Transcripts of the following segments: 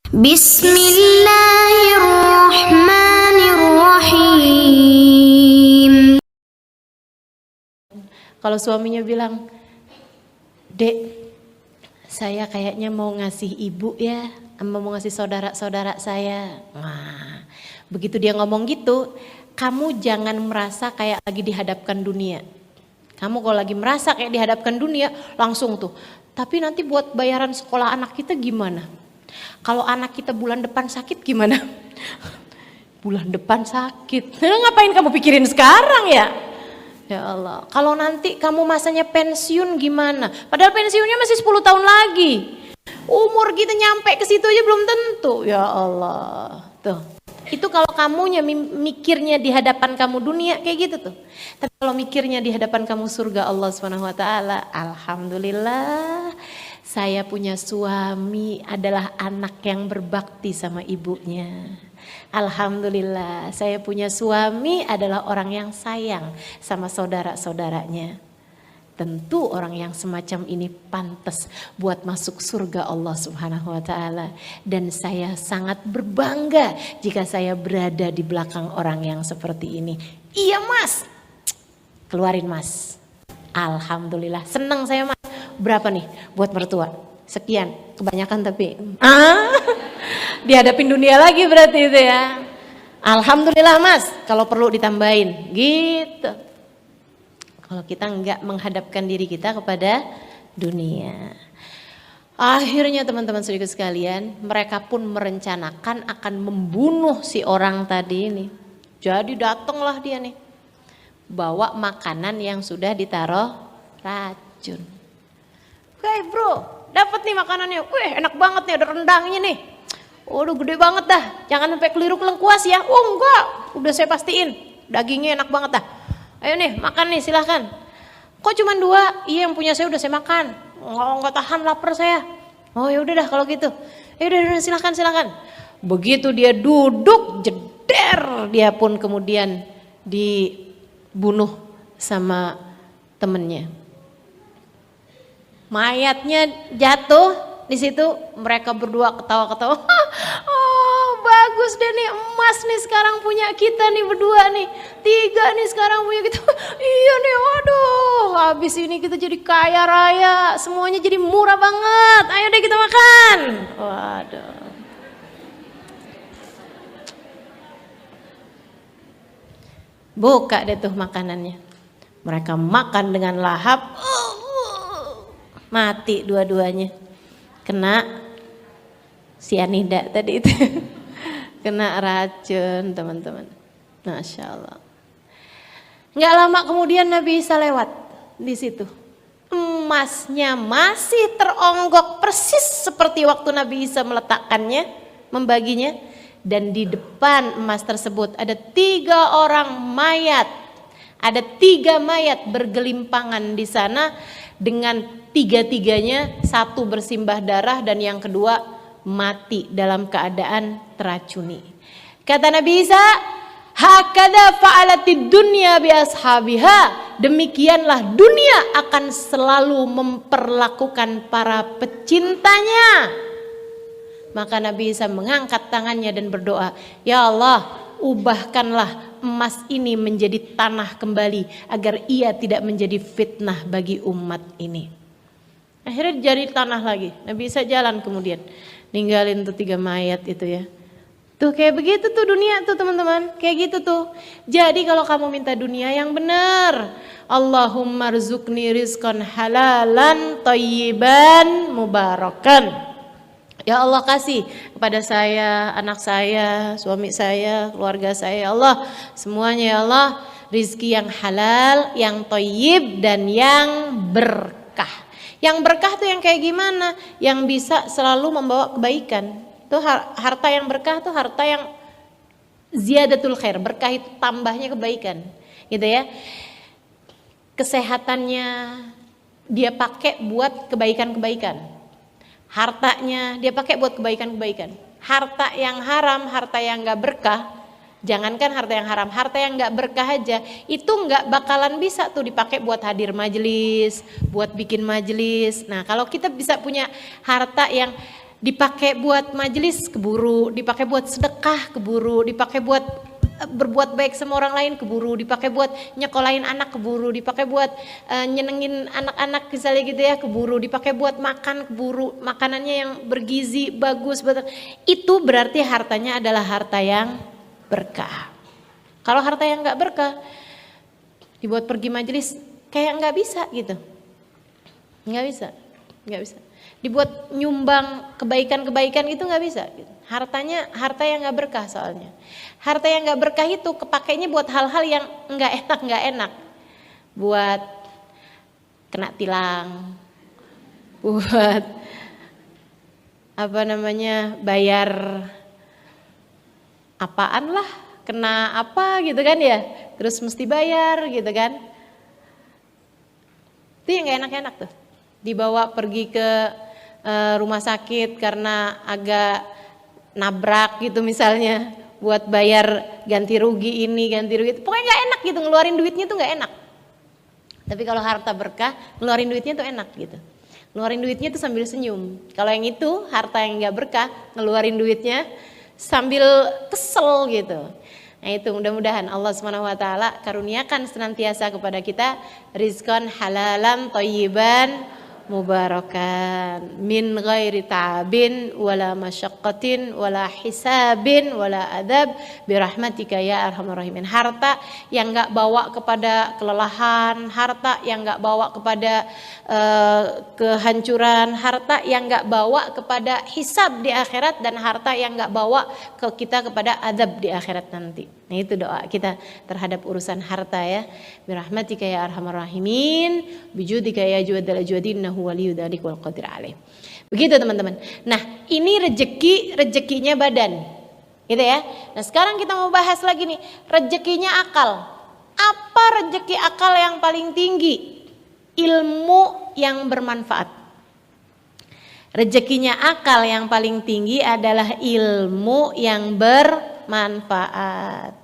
Bismillahirrahmanirrahim. Kalau suaminya bilang, "Dek, saya kayaknya mau ngasih ibu ya, mau ngasih saudara-saudara saya." Wah, begitu dia ngomong gitu, kamu jangan merasa kayak lagi dihadapkan dunia. Kamu kalau lagi merasa kayak dihadapkan dunia, langsung tuh. Tapi nanti buat bayaran sekolah anak kita gimana? Kalau anak kita bulan depan sakit gimana? Bulan depan sakit. Ngapain kamu pikirin sekarang ya? Ya Allah, kalau nanti kamu masanya pensiun gimana? Padahal pensiunnya masih 10 tahun lagi. Umur kita nyampe ke situ aja belum tentu. Ya Allah, tuh. Itu kalau kamunya mikirnya di hadapan kamu dunia kayak gitu tuh. Tapi kalau mikirnya di hadapan kamu surga Allah Subhanahu wa taala, alhamdulillah saya punya suami adalah anak yang berbakti sama ibunya. Alhamdulillah saya punya suami adalah orang yang sayang sama saudara-saudaranya. Tentu orang yang semacam ini pantas buat masuk surga Allah Subhanahu wa taala, dan saya sangat berbangga jika saya berada di belakang orang yang seperti ini. Iya Mas, keluarin Mas. Alhamdulillah, senang saya Mas. Berapa nih buat mertua? Sekian, kebanyakan tapi dihadapin dunia lagi berarti itu ya. Alhamdulillah Mas, kalau perlu ditambahin gitu. Kalau kita enggak menghadapkan diri kita kepada dunia. Akhirnya teman-teman saudara sekalian, mereka pun merencanakan akan membunuh si orang tadi ini. Jadi datanglah dia nih, bawa makanan yang sudah ditaruh racun. Oke bro, dapat nih makanannya. Wih enak banget nih, ada rendangnya nih. Udah gede banget dah, jangan sampai keliru lengkuas ya. Oh enggak, udah saya pastiin dagingnya enak banget dah. Ayo nih makan nih silahkan. Kok cuma 2? Iya yang punya saya udah saya makan. Nggak tahan lapar saya. Oh ya udah dah kalau gitu. Udah silahkan. Begitu dia duduk jeder, dia pun kemudian dibunuh sama temennya. Mayatnya jatuh di situ, mereka berdua ketawa-ketawa. Bagus deh nih, emas nih sekarang punya kita nih berdua nih. 3 nih sekarang punya kita. Iya nih, waduh, habis ini kita jadi kaya raya, semuanya jadi murah banget. Ayo deh kita makan. Waduh. Buka deh tuh makanannya. Mereka makan dengan lahap. Mati dua-duanya. Kena sianida tadi itu. Kena racun teman-teman. Masya Allah. Nggak lama kemudian Nabi Isa lewat di situ. Emasnya masih teronggok persis seperti waktu Nabi Isa meletakkannya, membaginya. Dan di depan emas tersebut ada 3 orang mayat. Ada 3 mayat bergelimpangan di sana dengan 3-3-nya, satu bersimbah darah dan yang kedua mati dalam keadaan teracuni. Kata Nabi Isa, hakada fa'alatid dunya bi ashabiha. Demikianlah dunia akan selalu memperlakukan para pecintanya. Maka Nabi Isa mengangkat tangannya dan berdoa, ya Allah, ubahkanlah emas ini menjadi tanah kembali agar ia tidak menjadi fitnah bagi umat ini. Akhirnya jadi tanah lagi. Nabi Isa jalan kemudian ninggalin tuh 3 mayat itu ya. Tuh kayak begitu tuh dunia tuh teman-teman, kayak gitu tuh. Jadi kalau kamu minta dunia yang benar, Allahumma rzuqni rizqan halalan thayyiban mubarakan. Ya Allah kasih kepada saya, anak saya, suami saya, keluarga saya, ya Allah semuanya ya Allah rizki yang halal, yang thayyib dan yang berkah. Yang berkah tuh yang kayak gimana? Yang bisa selalu membawa kebaikan. Tuh harta yang berkah tuh harta yang ziyadatul khair, berkah itu tambahnya kebaikan. Gitu ya. Kesehatannya dia pakai buat kebaikan-kebaikan. Hartanya dia pakai buat kebaikan-kebaikan. Harta yang haram, harta yang gak berkah, jangankan harta yang haram, harta yang gak berkah aja itu gak bakalan bisa tuh dipakai buat hadir majelis, buat bikin majelis. Nah kalau kita bisa punya harta yang Dipakai buat majelis keburu, dipakai buat sedekah keburu, dipakai buat berbuat baik sama orang lain keburu, dipakai buat nyekolahin anak keburu, dipakai buat nyenengin anak-anak misalnya gitu ya keburu, dipakai buat makan keburu, makanannya yang bergizi bagus betul. Itu berarti hartanya adalah harta yang berkah. Kalau harta yang nggak berkah dibuat pergi majelis kayak nggak bisa gitu, nggak bisa. Dibuat nyumbang kebaikan-kebaikan itu nggak bisa. Hartanya harta yang nggak berkah soalnya. Harta yang nggak berkah itu kepakainya buat hal-hal yang nggak enak, buat kena tilang, buat bayar apaan lah, kena apa gitu kan ya, terus mesti bayar gitu kan. Itu yang nggak enak-enak tuh. Dibawa pergi ke rumah sakit karena agak nabrak gitu misalnya, buat bayar ganti rugi ini, ganti rugi itu. Pokoknya nggak enak gitu, ngeluarin duitnya tuh nggak enak. Tapi kalau harta berkah, ngeluarin duitnya tuh enak gitu. Ngeluarin duitnya tuh sambil senyum. Kalau yang itu harta yang nggak berkah, ngeluarin duitnya sambil kesel gitu. Nah itu mudah-mudahan Allah SWT karuniakan senantiasa kepada kita rizqan halalan thayyiban mubarakan min ghairi ta'abin wala masyaqqatin wala hisabin wala adab birahmatika ya arhamar rahimin. Harta yang enggak bawa kepada kelelahan, harta yang enggak bawa kepada kehancuran, harta yang enggak bawa kepada hisab di akhirat, dan harta yang enggak bawa ke kita kepada adab di akhirat nanti. Nah itu doa kita terhadap urusan harta ya. Birahmatika ya arhamar rahimin, bijudika ya juwadal juwadin nahu waliyudzalik wal qadir alaih. Begitu teman-teman. Nah ini rezekinya badan gitu ya. Nah sekarang kita mau bahas lagi nih rezekinya akal. Apa rezeki akal yang paling tinggi? Ilmu yang bermanfaat. Rezekinya akal yang paling tinggi adalah ilmu yang bermanfaat.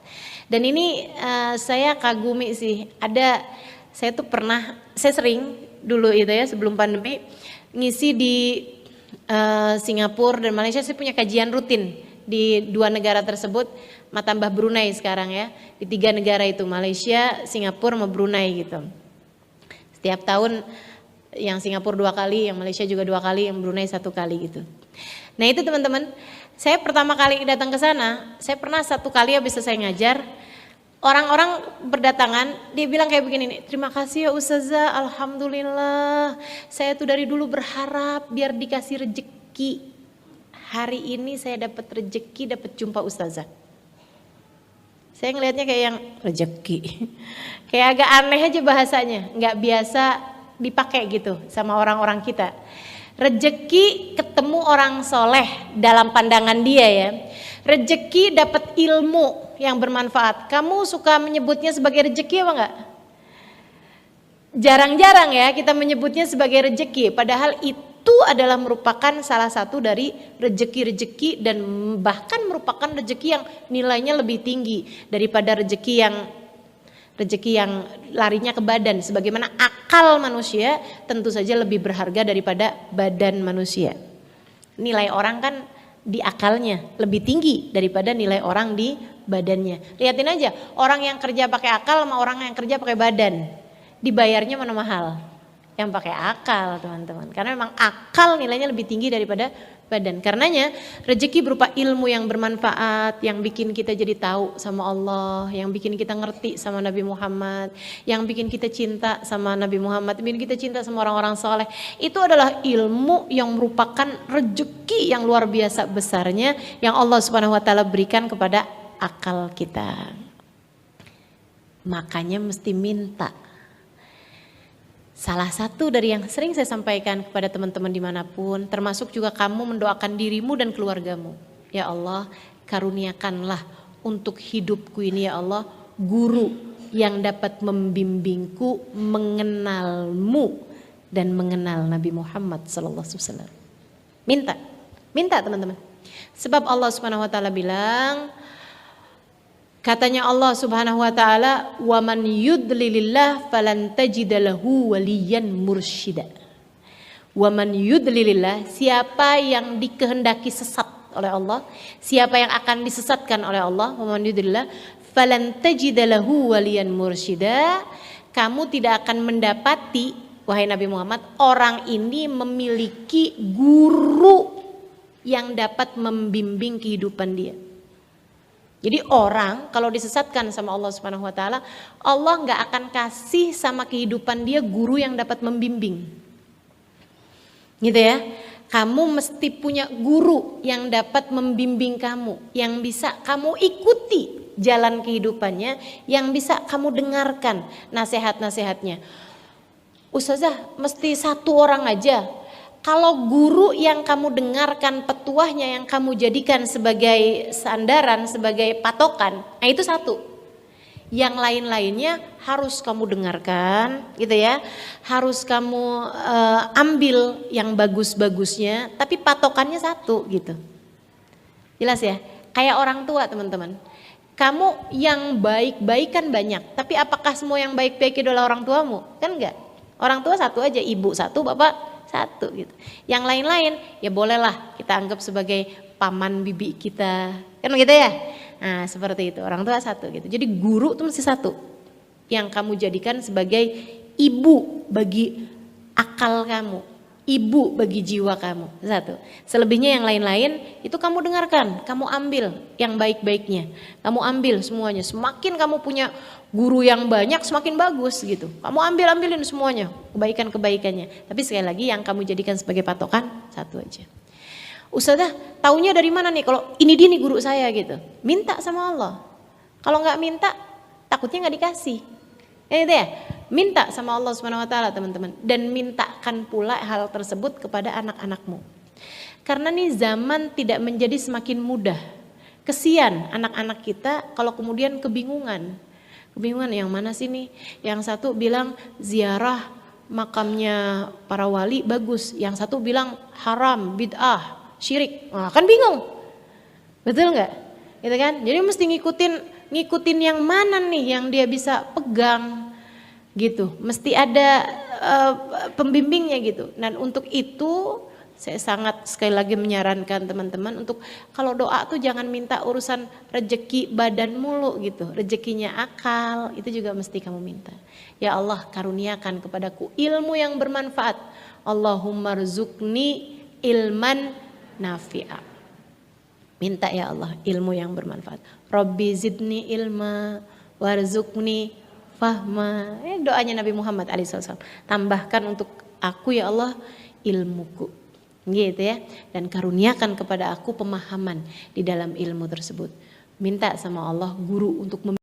Dan ini saya kagumi sih. Saya sering dulu itu ya sebelum pandemi ngisi di Singapura dan Malaysia. Saya punya kajian rutin di 2 negara tersebut, tambah Brunei sekarang ya. Di 3 negara itu, Malaysia, Singapura sama Brunei gitu. Setiap tahun yang Singapura 2 kali, yang Malaysia juga 2 kali, yang Brunei 1 kali gitu. Nah itu teman-teman, saya pertama kali datang ke sana, saya pernah 1 kali habis selesai ngajar, orang-orang berdatangan, dia bilang kayak begini nih, terima kasih ya Ustazah, alhamdulillah, saya tuh dari dulu berharap biar dikasih rezeki. Hari ini saya dapat rezeki, dapat jumpa Ustazah. Saya ngelihatnya kayak yang rezeki, kayak agak aneh aja bahasanya, nggak biasa dipakai gitu sama orang-orang kita. Rezeki ketemu orang soleh dalam pandangan dia ya. Rezeki dapat ilmu yang bermanfaat. Kamu suka menyebutnya sebagai rezeki apa enggak? Jarang-jarang ya kita menyebutnya sebagai rezeki. Padahal itu adalah merupakan salah satu dari rezeki-rezeki, dan bahkan merupakan rezeki yang nilainya lebih tinggi daripada rezeki yang larinya ke badan. Sebagaimana akal manusia tentu saja lebih berharga daripada badan manusia. Nilai orang kan di akalnya lebih tinggi daripada nilai orang di badannya. Lihatin aja orang yang kerja pakai akal sama orang yang kerja pakai badan, dibayarnya mana mahal? Yang pakai akal teman-teman, karena memang akal nilainya lebih tinggi daripada badan. Karenanya rezeki berupa ilmu yang bermanfaat, yang bikin kita jadi tahu sama Allah, yang bikin kita ngerti sama Nabi Muhammad, yang bikin kita cinta sama Nabi Muhammad, bikin kita cinta sama orang-orang soleh. Itu adalah ilmu yang merupakan rezeki yang luar biasa besarnya yang Allah Subhanahu Wa Taala berikan kepada akal kita. Makanya mesti minta. Salah satu dari yang sering saya sampaikan kepada teman-teman dimanapun, termasuk juga kamu, mendoakan dirimu dan keluargamu. Ya Allah, karuniakanlah untuk hidupku ini ya Allah, guru yang dapat membimbingku mengenalmu dan mengenal Nabi Muhammad SAW. Minta teman-teman. Sebab Allah Subhanahu Wa Taala bilang, katanya Allah Subhanahu Wa Taala, wa man yudlilillah falan tajida lahu waliyan mursyida. Wa man yudlilillah, siapa yang dikehendaki sesat oleh Allah, siapa yang akan disesatkan oleh Allah, wa man yudlilillah falan tajida lahu waliyan mursyida, kamu tidak akan mendapati, wahai Nabi Muhammad, orang ini memiliki guru yang dapat membimbing kehidupan dia. Jadi orang kalau disesatkan sama Allah Subhanahu wa taala, Allah nggak akan kasih sama kehidupan dia guru yang dapat membimbing. Gitu ya. Kamu mesti punya guru yang dapat membimbing kamu, yang bisa kamu ikuti jalan kehidupannya, yang bisa kamu dengarkan nasihat-nasihatnya. Ustazah, mesti satu orang aja. Kalau guru yang kamu dengarkan petuahnya, yang kamu jadikan sebagai sandaran, sebagai patokan, nah itu satu. Yang lain-lainnya harus kamu dengarkan, gitu ya. Harus kamu ambil yang bagus-bagusnya, tapi patokannya satu, gitu. Jelas ya? Kayak orang tua, teman-teman. Kamu yang baik-baik kan banyak, tapi apakah semua yang baik-baik adalah orang tuamu? Kan enggak. Orang tua satu aja, ibu satu, bapak satu gitu. Yang lain-lain ya bolehlah kita anggap sebagai paman bibi kita, kan gitu ya. Nah seperti itu, orang tua satu gitu. Jadi guru itu mesti satu, yang kamu jadikan sebagai ibu bagi akal kamu, ibu bagi jiwa kamu, satu. Selebihnya yang lain-lain itu kamu dengarkan, kamu ambil yang baik-baiknya, kamu ambil semuanya. Semakin kamu punya guru yang banyak semakin bagus gitu. Kamu ambilin semuanya, kebaikan-kebaikannya. Tapi sekali lagi yang kamu jadikan sebagai patokan satu aja. Ustazah, taunya dari mana nih kalau ini dia nih guru saya gitu? Minta sama Allah. Kalau nggak minta, takutnya nggak dikasih. Itu ya. Minta sama Allah Subhanahu wa taala, teman-teman, dan mintakan pula hal tersebut kepada anak-anakmu. Karena nih zaman tidak menjadi semakin mudah. Kesian anak-anak kita kalau kemudian kebingungan yang mana sih nih? Yang satu bilang ziarah makamnya para wali bagus, yang satu bilang haram, bid'ah, syirik. Nah, kan bingung. Betul nggak? Gitu kan? Jadi mesti ngikutin yang mana nih yang dia bisa pegang gitu. Mesti ada pembimbingnya gitu. Dan untuk itu saya sangat sekali lagi menyarankan teman-teman untuk kalau doa tuh jangan minta urusan rezeki badan mulu gitu, rezekinya akal itu juga mesti kamu minta. Ya Allah, karuniakan kepadaku ilmu yang bermanfaat. Allahumma rzuqni ilman nafi'a. Minta ya Allah ilmu yang bermanfaat. Rabbi zidni ilma warzuqni fahma. Doanya Nabi Muhammad SAW. Tambahkan untuk aku ya Allah ilmuku. Gitu ya, dan karuniakan kepada aku pemahaman di dalam ilmu tersebut. Minta sama Allah guru untuk